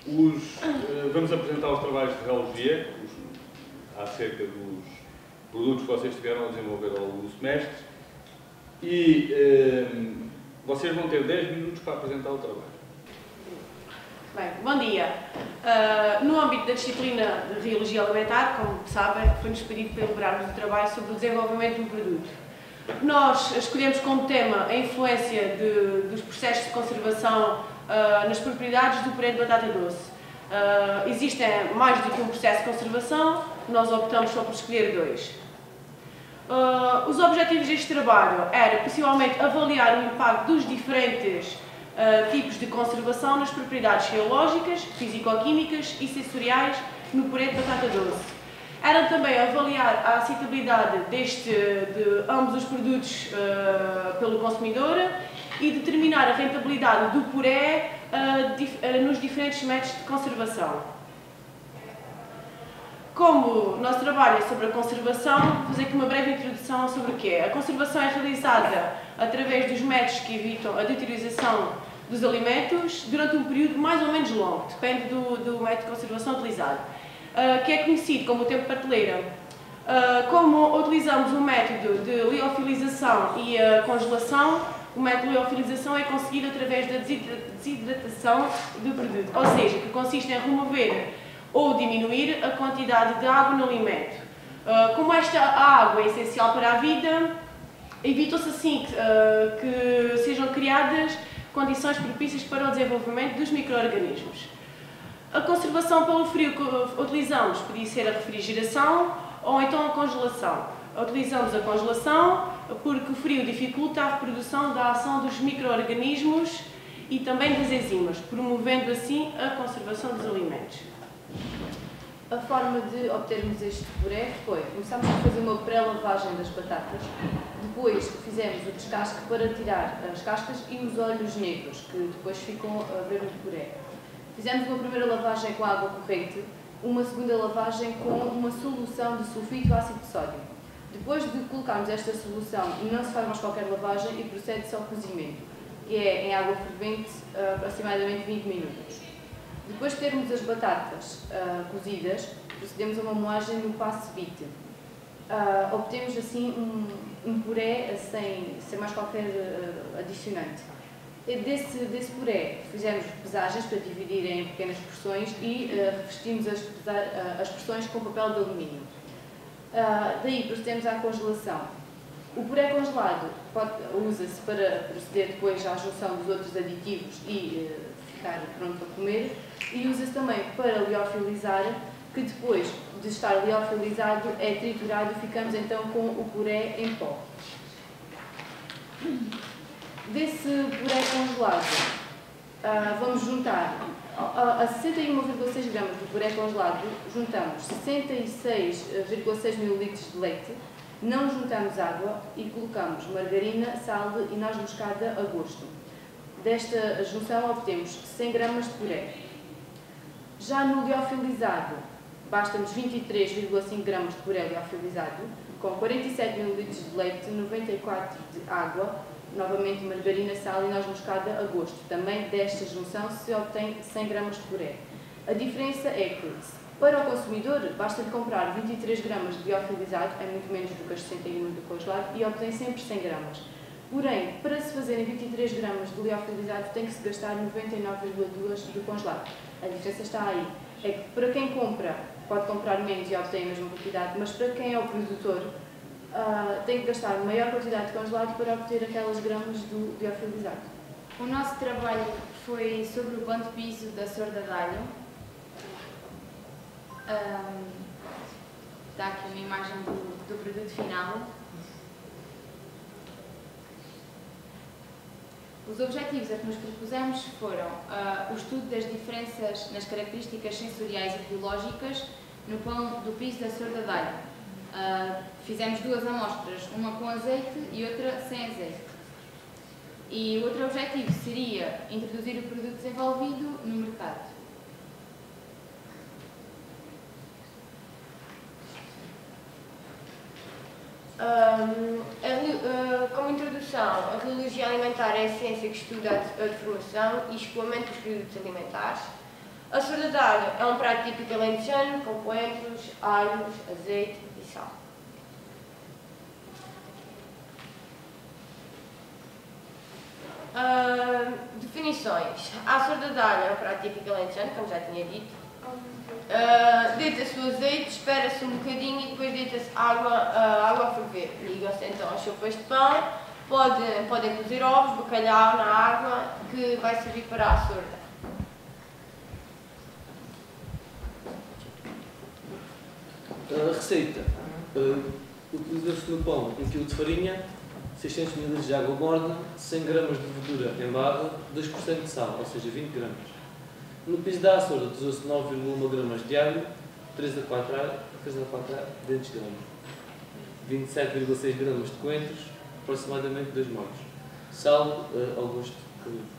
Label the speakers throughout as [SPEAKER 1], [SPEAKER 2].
[SPEAKER 1] Vamos apresentar os trabalhos de relevé acerca dos produtos que vocês tiveram a desenvolver ao longo do semestre e vocês vão ter 10 minutos para apresentar o trabalho.
[SPEAKER 2] Bem, bom dia. No âmbito da disciplina de Radiologia Alimentar, como sabem, foi-nos pedido para elaborarmos um trabalho sobre o desenvolvimento de um produto. Nós escolhemos como tema a influência dos processos de conservação nas propriedades do puré de batata doce. Existem mais do que um processo de conservação, nós optamos só por escolher 2. Os objetivos deste trabalho era, possivelmente, avaliar o impacto dos diferentes tipos de conservação nas propriedades geológicas, físico-químicas e sensoriais no puré de batata doce. Era também avaliar a aceitabilidade de ambos os produtos pelo consumidor e determinar a rentabilidade do puré nos diferentes métodos de conservação. Como o nosso trabalho é sobre a conservação, vou fazer aqui uma breve introdução sobre o que é. A conservação é realizada através dos métodos que evitam a deterioração dos alimentos durante um período mais ou menos longo, depende do método de conservação utilizado, que é conhecido como o tempo de prateleira. Como utilizamos o método de liofilização e a congelação, o método de liofilização é conseguido através da desidratação do produto, ou seja, que consiste em remover ou diminuir a quantidade de água no alimento. Como esta água é essencial para a vida, evitou-se assim que sejam criadas condições propícias para o desenvolvimento dos micro-organismos. A conservação pelo frio que utilizamos podia ser a refrigeração ou então a congelação. Utilizamos a congelação porque o frio dificulta a reprodução da ação dos micro-organismos e também das enzimas, promovendo assim a conservação dos alimentos.
[SPEAKER 3] A forma de obtermos este puré foi: começámos a fazer uma pré-lavagem das batatas, depois fizemos o descasque para tirar as cascas e os olhos negros, que depois ficam a ver o puré. Fizemos uma primeira lavagem com água corrente, uma segunda lavagem com uma solução de sulfito ácido de sódio. Depois de colocarmos esta solução, não se faz mais qualquer lavagem e procede-se ao cozimento, que é em água fervente aproximadamente 20 minutos. Depois de termos as batatas cozidas, procedemos a uma moagem no passo vite. Obtemos assim um puré sem mais qualquer adicionante. Desse puré fizemos pesagens para dividir em pequenas porções e revestimos as porções com papel de alumínio. Daí procedemos à congelação. O puré congelado usa-se para proceder depois à junção dos outros aditivos e ficar pronto para comer, e usa-se também para liofilizar, que depois de estar liofilizado é triturado e ficamos então com o puré em pó. Desse puré congelado, vamos juntar a 61,6 gramas do puré congelado, juntamos 66,6 ml de leite, não juntamos água e colocamos margarina, sal e noz moscada a gosto. Desta junção obtemos 100 gramas de puré. Já no liofilizado, basta-nos 23,5 gramas de puré liofilizado, com 47 ml de leite, 94 de água, novamente margarina, sal e noz moscada a gosto. Também desta junção se obtém 100 gramas de puré. A diferença é que, para o consumidor, basta-lhe comprar 23 gramas de liofilizado, é muito menos do que as 61 do congelado, e obtém sempre 100 gramas. Porém, para se fazerem 23 gramas de liofilizado, tem que se gastar 99,2 do congelado. A diferença está aí. É que para quem compra, pode comprar menos e obtém a mesma quantidade, mas para quem é o produtor, tem que gastar maior quantidade de congelado para obter aquelas gramas do liofilizado.
[SPEAKER 4] O nosso trabalho foi sobre o pão de piso da sorda de alho. Está aqui uma imagem do produto final. Os objetivos a que nos propusemos foram o estudo das diferenças nas características sensoriais e biológicas no pão do piso da sorda de alho. Fizemos 2 amostras, uma com azeite e outra sem azeite. E o outro objetivo seria introduzir o produto desenvolvido no mercado.
[SPEAKER 5] Como introdução, a radiologia alimentar é a ciência que estuda a deformação e escoamento dos produtos alimentares. A sorda de alho é um prato típico alentejano com coentros, alhos, azeite e sal. Definições. A sorda de alho é um prato típico alentejano, como já tinha dito. Deita-se o azeite, espera-se um bocadinho e depois deita-se água a ferver. Ligam-se então as sopas de pão, podem cozer ovos, bacalhau na água, que vai servir para a sorda.
[SPEAKER 6] A receita. Utiliza-se no pão 1 kg de farinha, 600 ml de água morna, 100 gramas de verdura em barra, 2% de sal, ou seja, 20 gramas. No piso da açorda usou-se 9,1 gramas de alho, 3 a 4 dentes gramas, 27,6 gramas de coentros, aproximadamente 2 molhos. Sal ao gosto de cada um.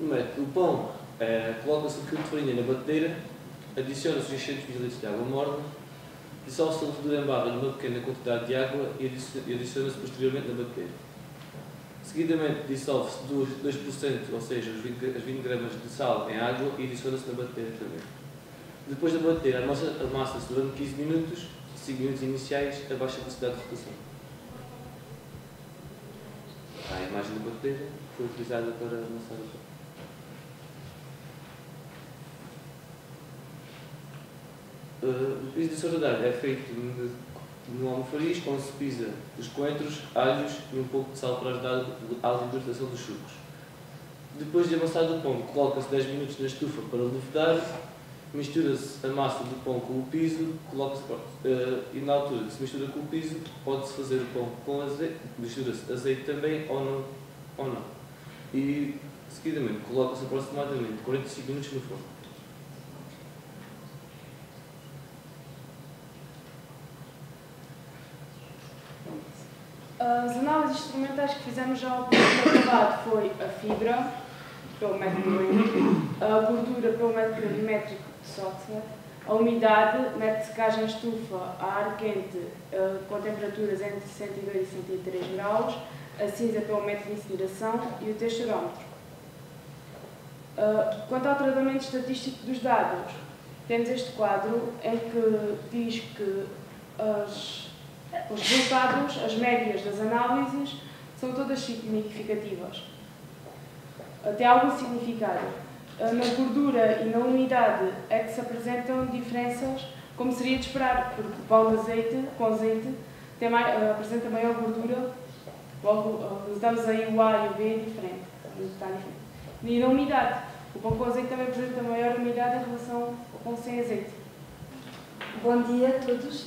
[SPEAKER 6] O pão, coloca-se 1 kg de farinha na batedeira, adiciona-se 600 ml de água morna, dissolve-se a levedura em barra numa pequena quantidade de água e adiciona-se posteriormente na batedeira. Seguidamente, dissolve-se 2%, ou seja, as 20 gramas de sal em água e adiciona-se na batedeira também. Depois da batedeira, amassa-se durante 15 minutos, 5 minutos iniciais, a baixa velocidade de rotação. A imagem da batedeira foi utilizada para amassar o pão. O piso de sorda de alho é feito no almofariz, onde se pisa os coentros, alhos e um pouco de sal para ajudar à libertação dos sucos. Depois de amassado o pão, coloca-se 10 minutos na estufa para levedar, mistura-se a massa do pão com o piso, e na altura que se mistura com o piso, pode-se fazer o pão com azeite, mistura-se azeite também ou não. E, seguidamente, coloca-se aproximadamente 45 minutos no forno.
[SPEAKER 2] As análises instrumentais que fizemos já ao primeiro acabado foi a fibra, pelo método gravímetro, a gordura pelo método gravimétrico de software, a umidade, método de secagem em estufa a ar quente com temperaturas entre 102 e 103 graus, a cinza pelo método de incineração e o texturómetro. Quanto ao tratamento estatístico dos dados, temos este quadro em que diz que os resultados, as médias das análises, são todas significativas. Tem algum significado. Na gordura e na umidade é que se apresentam diferenças, como seria de esperar, porque o pão com azeite apresenta maior gordura, logo damos aí o A e o B diferente. E na umidade, o pão com azeite também apresenta maior umidade em relação ao pão sem azeite.
[SPEAKER 7] Bom dia a todos.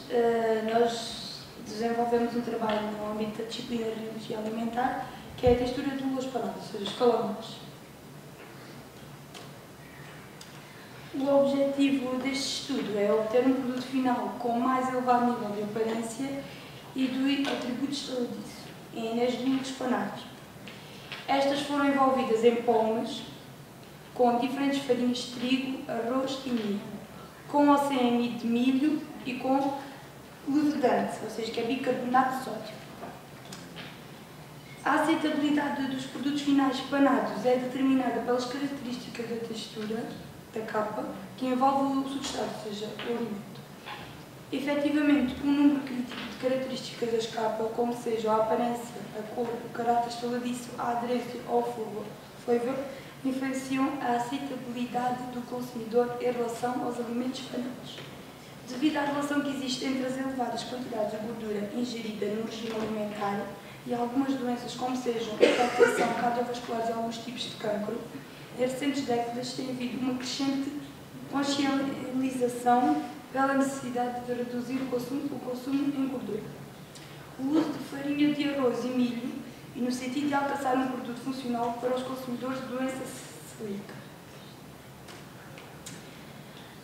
[SPEAKER 7] Nós desenvolvemos um trabalho no âmbito da disciplina de Biologia Alimentar, que é a textura de boas palavras, ou seja, os calamares. O objetivo deste estudo é obter um produto final com mais elevado nível de aparência e de atributos salutícios, em energias fanados. Estas foram envolvidas em pomes com diferentes farinhas de trigo, arroz e milho, com ou sem amido de milho e com levedante, ou seja, que é bicarbonato de sódio. A aceitabilidade dos produtos finais panados é determinada pelas características da textura da capa, que envolve o substrato, ou seja, o alimento. Efetivamente, um número crítico de características das capas, como seja a aparência, a cor, o caráter saladiço, a aderência ou o flavor, influenciam a aceitabilidade do consumidor em relação aos alimentos panados. Devido à relação que existe entre as elevadas quantidades de gordura ingerida no regime alimentar e algumas doenças, como sejam a hipertensão cardiovascular e alguns tipos de cancro, em recentes décadas tem havido uma crescente consciencialização pela necessidade de reduzir o consumo em gordura. O uso de farinha de arroz e milho e no sentido de alcançar um produto funcional para os consumidores de doença celíaca.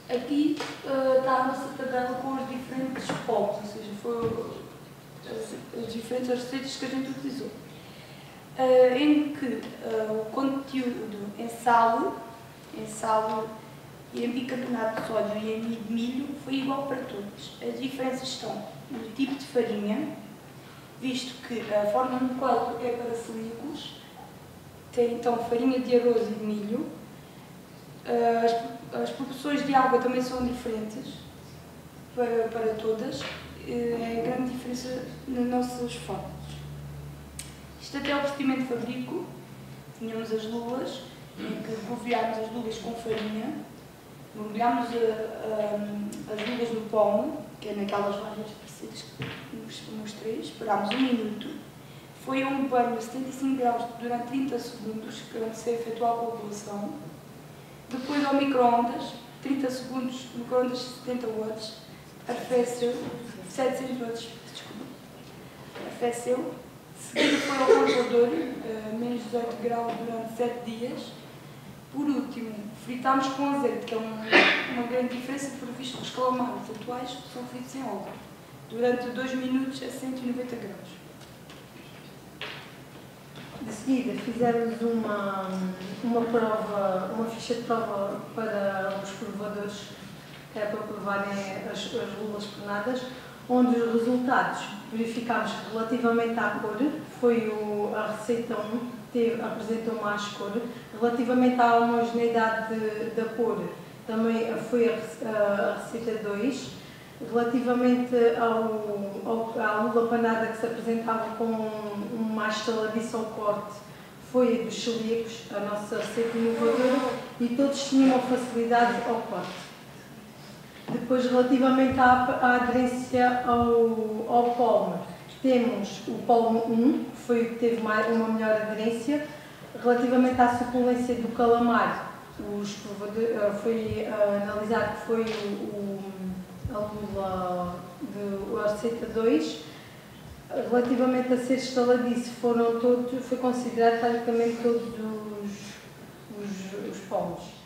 [SPEAKER 7] Aqui está a nossa tabela com os diferentes povos, ou seja, foram as diferentes receitas que a gente utilizou. Em que o conteúdo em sal em bicarbonato de sódio e em amido de milho foi igual para todas. As diferenças estão no tipo de farinha, visto que a forma no quadro é para celíacos, tem então farinha de arroz e de milho. As proporções de água também são diferentes para todas. É a grande diferença nas nossas fórmulas. Isto até é o procedimento de fabrico. Tínhamos as lulas, em que polvilhámos as lulas com farinha, mergulhámos as lulas no pomo, que é naquelas várias parecidas que mostrei, esperámos 1 minuto. Foi a um banho a 75 graus durante 30 segundos, que antes de efetuar a coagulação. Depois ao micro-ondas, 30 segundos, micro-ondas 70 watts, arrefeceu, 700 watts, desculpa, arrefeceu. Seguido foi ao congelador, menos 18 graus durante 7 dias. Por último, fritámos com azeite, que é uma grande diferença, por visto que os calamares atuais são fritos em óleo, durante 2 minutos a 190 graus.
[SPEAKER 8] De seguida, fizemos uma prova, uma ficha de prova para os provadores, que era para provarem as lulas penadas, onde os resultados verificámos relativamente à cor, foi a receita 1, apresentou mais cor. Relativamente à homogeneidade da cor, também foi a receita 2. Relativamente à lula panada, que se apresentava com mais estaladiço ao corte, foi a dos celíacos, a nossa receita inovadora, e todos tinham uma facilidade ao corte. Depois, relativamente à aderência ao pólimer, temos o pólimer 1, que foi o que teve uma melhor aderência. Relativamente à suculência do calamar, foi analisado que foi a lula a receita 2. Relativamente a ser estaladiço, foi considerado praticamente todos os pólimeros.